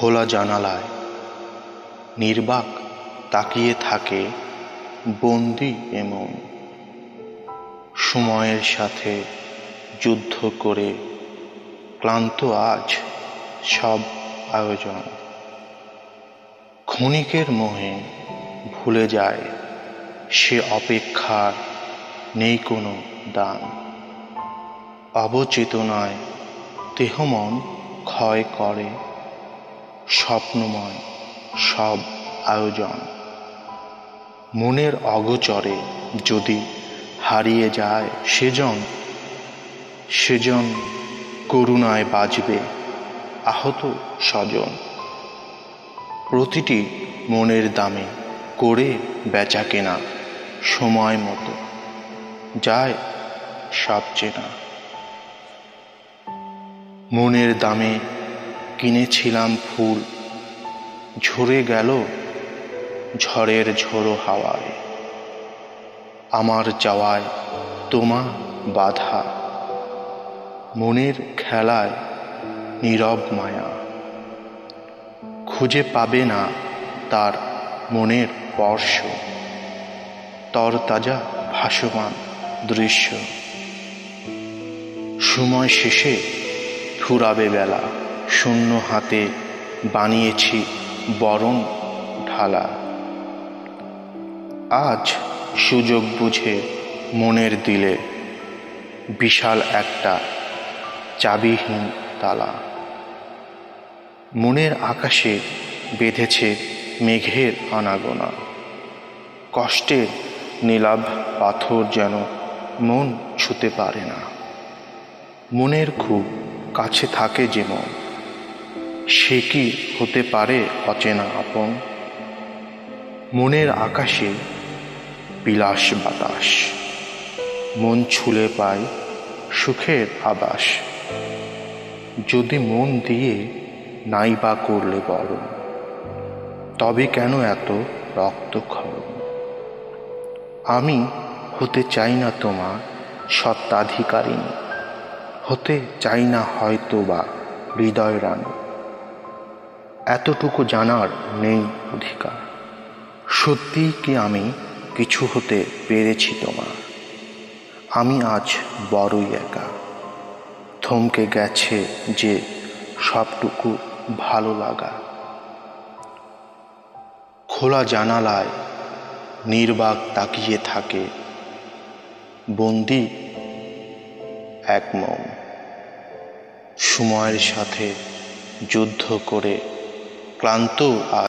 খোলা জানালায় নির্বাক তাকিয়ে থাকে বন্দি এমন। সময়ের সাথে যুদ্ধ করে ক্লান্ত আজ সব আয়োজন। ক্ষণিকের মোহে ভুলে যায় সে অপেক্ষার নেই কোনো দান। অবচেতনায় দেহ মন ক্ষয় করে স্বপ্নময় সব আয়োজন। মনের অগোচরে যদি হারিয়ে যায় সেজন করুণায় বাজবে আহত স্বজন। প্রতিটি মনের দামে করে বেচা কেনা সময় মতো যায় সব চেনা। মনের দামে কিনেছিলাম ফুল, ঝরে গেল ঝড়ের ঝোড়ো হাওয়ায়। আমার যাওয়ায় তোমা বাধা, মনের খেলায় নীরব মায়া। খুঁজে পাবে না তার মনের স্পর্শ, তরতাজা ভাসমান দৃশ্য। সময় শেষে ফুরাবে বেলা, শূন্য হাতে বানিয়েছি বরণ ঢালা। আজ সুযোগ বুঝে মনের দিলে বিশাল একটা চাবিহীন তালা। মনের আকাশে বেঁধেছে মেঘের আনাগোনা, কষ্টের নীলাভ পাথর যেন মন ছুঁতে পারে না। মনের খুব কাছে থাকে যে মন, সে কি হতে পারে অচেনা আপন? মনের আকাশে বিলাস বাতাস, মন ছুলে পায় সুখের আবাস। যদি মন দিয়ে নাই বা করলে বরণ, তবে কেন এত রক্তক্ষরণ? আমি হতে চাই না তোমার সত্ত্বাধিকারিণী, হতে চাই না হয়তো বা হৃদয় রানী। এতটুকু জানার নেই অধিকার, সত্যিই কি আমি কিছু হতে পেরেছি তোমার? আমি আজ বড়ই একা, থমকে গেছে যে সবটুকু ভালো লাগা। খোলা জানালায় নির্বাক তাকিয়ে থাকে বন্দি এক মন। সময়ের সাথে যুদ্ধ করে ক্লান্ত